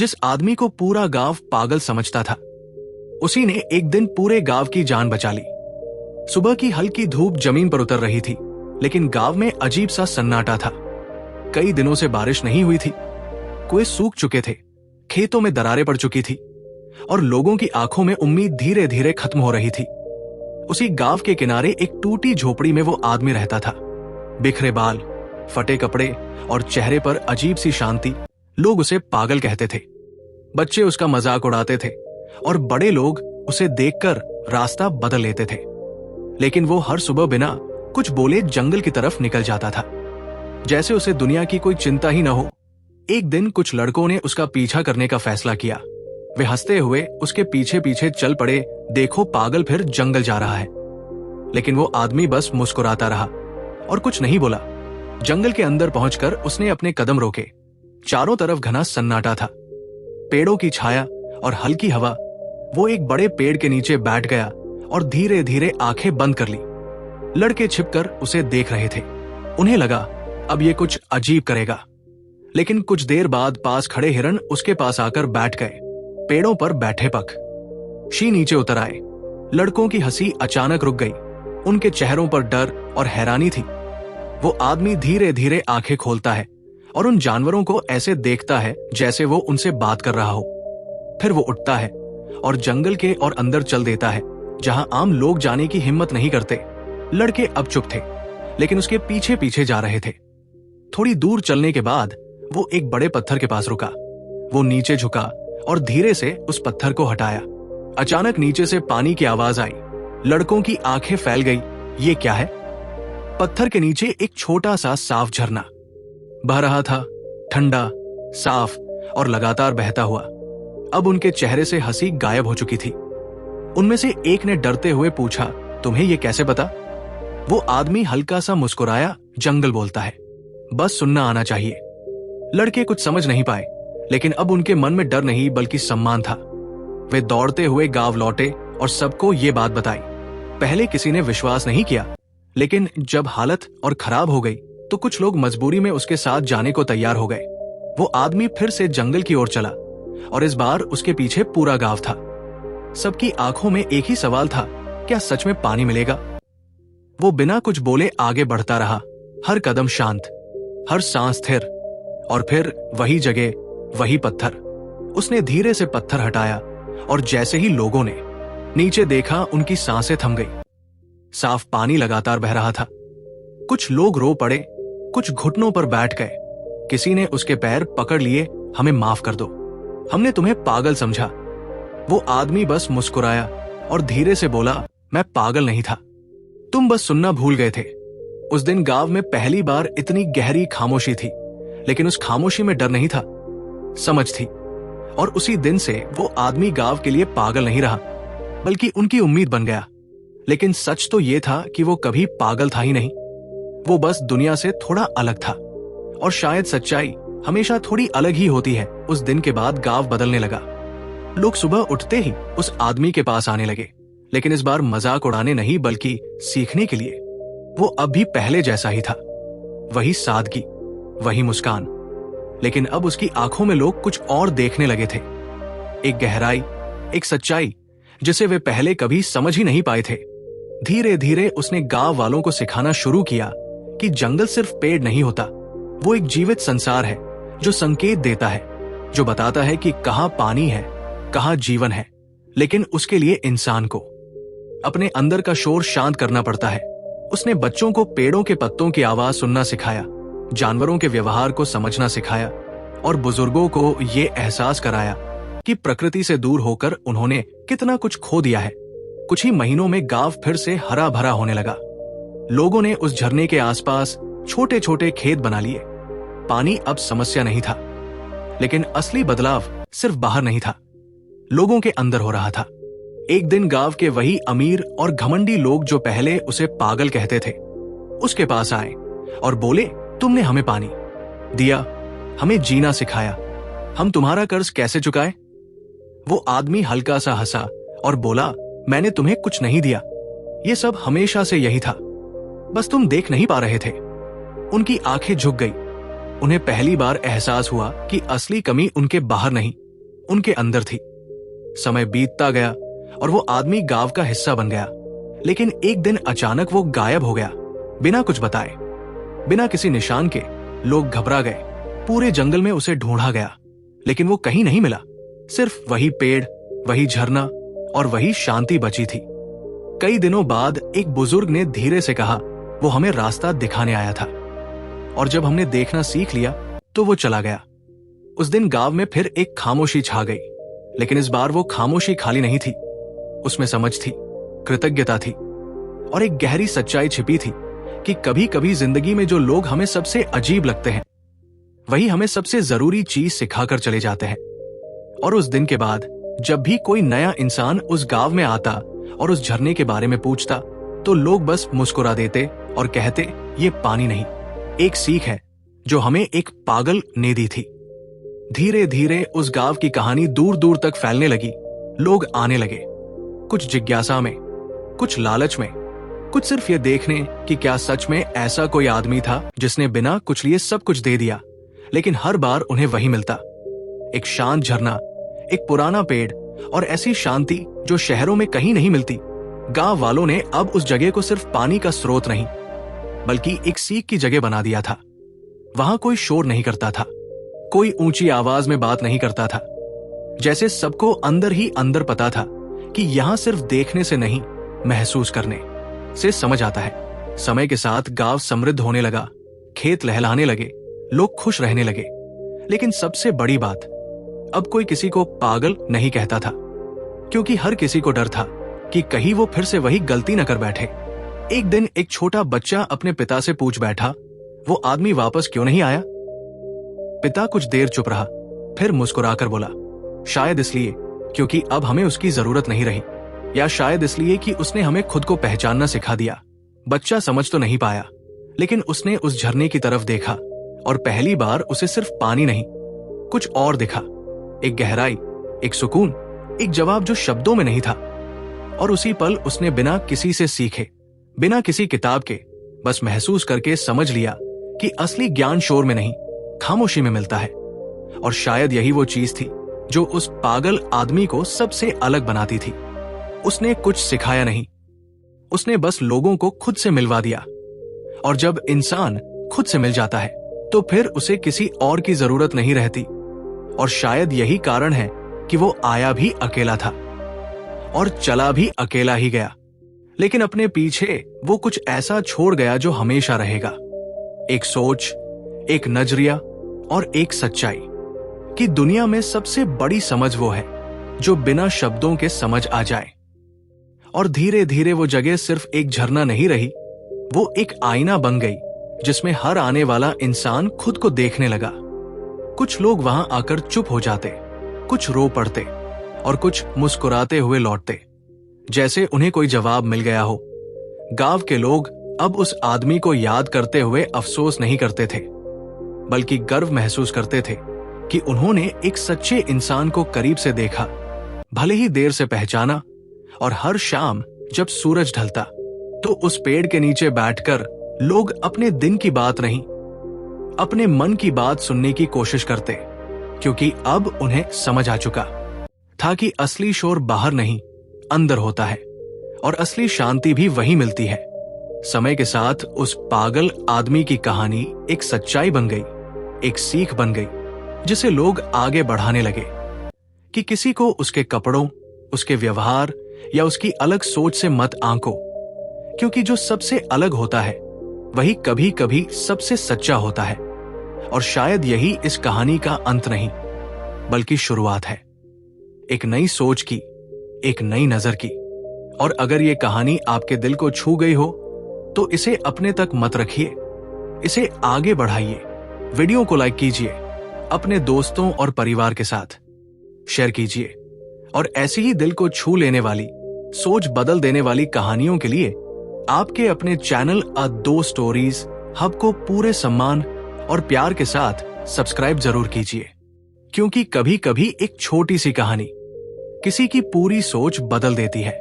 जिस आदमी को पूरा गांव पागल समझता था, उसी ने एक दिन पूरे गांव की जान बचा ली। सुबह की हल्की धूप जमीन पर उतर रही थी, लेकिन गांव में अजीब सा सन्नाटा था। कई दिनों से बारिश नहीं हुई थी, कुएं सूख चुके थे, खेतों में दरारें पड़ चुकी थी और लोगों की आंखों में उम्मीद धीरे धीरे खत्म हो रही थी। उसी गांव के किनारे एक टूटी झोपड़ी में वो आदमी रहता था। बिखरे बाल, फटे कपड़े और चेहरे पर अजीब सी शांति। लोग उसे पागल कहते थे। बच्चे उसका मजाक उड़ाते थे और बड़े लोग उसे देखकर रास्ता बदल लेते थे। लेकिन वो हर सुबह बिना कुछ बोले जंगल की तरफ निकल जाता था, जैसे उसे दुनिया की कोई चिंता ही न हो। एक दिन कुछ लड़कों ने उसका पीछा करने का फैसला किया। वे हंसते हुए उसके पीछे पीछे चल पड़े। देखो, पागल फिर जंगल जा रहा है। लेकिन वो आदमी बस मुस्कुराता रहा और कुछ नहीं बोला। जंगल के अंदर पहुंचकर उसने अपने कदम रोके। चारों तरफ घना सन्नाटा था, पेड़ों की छाया और हल्की हवा। वो एक बड़े पेड़ के नीचे बैठ गया और धीरे धीरे आंखें बंद कर ली। लड़के छिपकर उसे देख रहे थे। उन्हें लगा अब ये कुछ अजीब करेगा। लेकिन कुछ देर बाद पास खड़े हिरन उसके पास आकर बैठ गए। पेड़ों पर बैठे पक्षी नीचे उतर आए। लड़कों की हंसी अचानक रुक गई। उनके चेहरों पर डर और हैरानी थी। वो आदमी धीरे धीरे आंखें खोलता है और उन जानवरों को ऐसे देखता है जैसे वो उनसे बात कर रहा हो। फिर वो उठता है और जंगल के और अंदर चल देता है, जहां आम लोग जाने की हिम्मत नहीं करते। लड़के अब चुप थे, लेकिन उसके पीछे पीछे जा रहे थे। थोड़ी दूर चलने के बाद वो एक बड़े पत्थर के पास रुका। वो नीचे झुका और धीरे से उस पत्थर को हटाया। अचानक नीचे से पानी की आवाज आई। लड़कों की आंखें फैल गई। ये क्या है? पत्थर के नीचे एक छोटा सा साफ झरना बह रहा था, ठंडा, साफ और लगातार बहता हुआ। अब उनके चेहरे से हंसी गायब हो चुकी थी। उनमें से एक ने डरते हुए पूछा, तुम्हें ये कैसे पता? वो आदमी हल्का सा मुस्कुराया। जंगल बोलता है, बस सुनना आना चाहिए। लड़के कुछ समझ नहीं पाए, लेकिन अब उनके मन में डर नहीं बल्कि सम्मान था। वे दौड़ते हुए गांव लौटे और सबको ये बात बताई। पहले किसी ने विश्वास नहीं किया, लेकिन जब हालत और खराब हो गई तो कुछ लोग मजबूरी में उसके साथ जाने को तैयार हो गए। वो आदमी फिर से जंगल की ओर चला और इस बार उसके पीछे पूरा गांव था। सबकी आंखों में एक ही सवाल था, क्या सच में पानी मिलेगा? वो बिना कुछ बोले आगे बढ़ता रहा, हर कदम शांत, हर सांस स्थिर। और फिर वही जगह, वही पत्थर। उसने धीरे से पत्थर हटाया और जैसे ही लोगों ने नीचे देखा, उनकी सांसें थम गई। साफ पानी लगातार बह रहा था। कुछ लोग रो पड़े, कुछ घुटनों पर बैठ गए। किसी ने उसके पैर पकड़ लिए। हमें माफ कर दो, हमने तुम्हें पागल समझा। वो आदमी बस मुस्कुराया और धीरे से बोला, मैं पागल नहीं था, तुम बस सुनना भूल गए थे। उस दिन गांव में पहली बार इतनी गहरी खामोशी थी, लेकिन उस खामोशी में डर नहीं था, समझ थी। और उसी दिन से वो आदमी गांव के लिए पागल नहीं रहा, बल्कि उनकी उम्मीद बन गया। लेकिन सच तो ये था कि वो कभी पागल था ही नहीं। वो बस दुनिया से थोड़ा अलग था। और शायद सच्चाई हमेशा थोड़ी अलग ही होती है। उस दिन के बाद गांव बदलने लगा। लोग सुबह उठते ही उस आदमी के पास आने लगे, लेकिन इस बार मजाक उड़ाने नहीं बल्कि सीखने के लिए। वो अब भी पहले जैसा ही था, वही सादगी, वही मुस्कान। लेकिन अब उसकी आंखों में लोग कुछ और देखने लगे थे। एक गहराई, एक सच्चाई जिसे वे पहले कभी समझ ही नहीं पाए थे। धीरे धीरे उसने गांव वालों को सिखाना शुरू किया कि जंगल सिर्फ पेड़ नहीं होता, वो एक जीवित संसार है जो संकेत देता है, जो बताता है कि कहां पानी है, कहां जीवन है। लेकिन उसके लिए इंसान को अपने अंदर का शोर शांत करना पड़ता है। उसने बच्चों को पेड़ों के पत्तों की आवाज सुनना सिखाया, जानवरों के व्यवहार को समझना सिखाया और बुजुर्गों को ये एहसास कराया कि प्रकृति से दूर होकर उन्होंने कितना कुछ खो दिया है। कुछ ही महीनों में गांव फिर से हरा भरा होने लगा। लोगों ने उस झरने के आसपास छोटे छोटे खेत बना लिए। पानी अब समस्या नहीं था, लेकिन असली बदलाव सिर्फ बाहर नहीं था, लोगों के अंदर हो रहा था। एक दिन गांव के वही अमीर और घमंडी लोग जो पहले उसे पागल कहते थे, उसके पास आए और बोले, तुमने हमें पानी दिया, हमें जीना सिखाया, हम तुम्हारा कर्ज कैसे चुकाएं? वो आदमी हल्का सा हंसा और बोला, मैंने तुम्हें कुछ नहीं दिया, ये सब हमेशा से यही था, बस तुम देख नहीं पा रहे थे। उनकी आंखें झुक गई। उन्हें पहली बार एहसास हुआ कि असली कमी उनके बाहर नहीं उनके अंदर थी। समय बीतता गया और वो आदमी गांव का हिस्सा बन गया, लेकिन एक दिन अचानक वो गायब हो गया, बिना कुछ बताए, बिना किसी निशान के। लोग घबरा गए, पूरे जंगल में उसे ढूंढा गया, लेकिन वो कहीं नहीं मिला। सिर्फ वही पेड़, वही झरना और वही शांति बची थी। कई दिनों बाद एक बुजुर्ग ने धीरे से कहा, वो हमें रास्ता दिखाने आया था, और जब हमने देखना सीख लिया तो वो चला गया। उस दिन गांव में फिर एक खामोशी छा गई, लेकिन इस बार वो खामोशी खाली नहीं थी। उसमें समझ थी, कृतज्ञता थी और एक गहरी सच्चाई छिपी थी कि कभी कभी जिंदगी में जो लोग हमें सबसे अजीब लगते हैं, वही हमें सबसे जरूरी चीज सिखाकर चले जाते हैं। और उस दिन के बाद जब भी कोई नया इंसान उस गांव में आता और उस झरने के बारे में पूछता, तो लोग बस मुस्कुरा देते और कहते, ये पानी नहीं, एक सीख है जो हमें एक पागल ने दी थी। धीरे धीरे उस गांव की कहानी दूर दूर तक फैलने लगी। लोग आने लगे, कुछ जिज्ञासा में, कुछ लालच में, कुछ सिर्फ ये देखने कि क्या सच में ऐसा कोई आदमी था जिसने बिना कुछ लिए सब कुछ दे दिया। लेकिन हर बार उन्हें वही मिलता, एक शांत झरना, एक पुराना पेड़ और ऐसी शांति जो शहरों में कहीं नहीं मिलती। गांव वालों ने अब उस जगह को सिर्फ पानी का स्रोत नहीं, बल्कि एक सीख की जगह बना दिया था। वहां कोई शोर नहीं करता था, कोई ऊंची आवाज में बात नहीं करता था। जैसे सबको अंदर ही अंदर पता था कि यहां सिर्फ देखने से नहीं, महसूस करने से समझ आता है। समय के साथ गांव समृद्ध होने लगा, खेत लहलाने लगे, लोग खुश रहने लगे। लेकिन सबसे बड़ी बात, अब कोई किसी को पागल नहीं कहता था, क्योंकि हर किसी को डर था कि कहीं वो फिर से वही गलती न कर बैठे। एक दिन एक छोटा बच्चा अपने पिता से पूछ बैठा, वो आदमी वापस क्यों नहीं आया? पिता कुछ देर चुप रहा, फिर मुस्कुराकर बोला, शायद इसलिए क्योंकि अब हमें उसकी जरूरत नहीं रही, या शायद इसलिए कि उसने हमें खुद को पहचानना सिखा दिया। बच्चा समझ तो नहीं पाया, लेकिन उसने उस झरने की तरफ देखा और पहली बार उसे सिर्फ पानी नहीं, कुछ और दिखा, एक गहराई, एक सुकून, एक जवाब जो शब्दों में नहीं था। और उसी पल उसने बिना किसी से सीखे, बिना किसी किताब के, बस महसूस करके समझ लिया कि असली ज्ञान शोर में नहीं, खामोशी में मिलता है। और शायद यही वो चीज थी जो उस पागल आदमी को सबसे अलग बनाती थी। उसने कुछ सिखाया नहीं, उसने बस लोगों को खुद से मिलवा दिया। और जब इंसान खुद से मिल जाता है तो फिर उसे किसी और की जरूरत नहीं रहती। और शायद यही कारण है कि वो आया भी अकेला था और चला भी अकेला ही गया, लेकिन अपने पीछे वो कुछ ऐसा छोड़ गया जो हमेशा रहेगा। एक सोच, एक नजरिया और एक सच्चाई कि दुनिया में सबसे बड़ी समझ वो है जो बिना शब्दों के समझ आ जाए। और धीरे धीरे वो जगह सिर्फ एक झरना नहीं रही, वो एक आईना बन गई जिसमें हर आने वाला इंसान खुद को देखने लगा। कुछ लोग वहां आकर चुप हो जाते, कुछ रो पड़ते और कुछ मुस्कुराते हुए लौटते, जैसे उन्हें कोई जवाब मिल गया हो। गांव के लोग अब उस आदमी को याद करते हुए अफसोस नहीं करते थे, बल्कि गर्व महसूस करते थे कि उन्होंने एक सच्चे इंसान को करीब से देखा, भले ही देर से पहचाना। और हर शाम जब सूरज ढलता तो उस पेड़ के नीचे बैठकर लोग अपने दिन की बात नहीं, अपने मन की बात सुनने की कोशिश करते, क्योंकि अब उन्हें समझ आ चुका था कि असली शोर बाहर नहीं, अंदर होता है, और असली शांति भी वही मिलती है। समय के साथ उस पागल आदमी की कहानी एक सच्चाई बन गई, एक सीख बन गई, जिसे लोग आगे बढ़ाने लगे कि किसी को उसके कपड़ों, उसके व्यवहार या उसकी अलग सोच से मत आंको, क्योंकि जो सबसे अलग होता है वही कभी कभी सबसे सच्चा होता है। और शायद यही इस कहानी का अंत नहीं, बल्कि शुरुआत है, एक नई सोच की, एक नई नजर की। और अगर ये कहानी आपके दिल को छू गई हो तो इसे अपने तक मत रखिए, इसे आगे बढ़ाइए। वीडियो को लाइक कीजिए, अपने दोस्तों और परिवार के साथ शेयर कीजिए। और ऐसी ही दिल को छू लेने वाली, सोच बदल देने वाली कहानियों के लिए आपके अपने चैनल अ दो स्टोरीज हब को पूरे सम्मान और प्यार के साथ सब्सक्राइब जरूर कीजिए, क्योंकि कभी कभी एक छोटी सी कहानी किसी की पूरी सोच बदल देती है।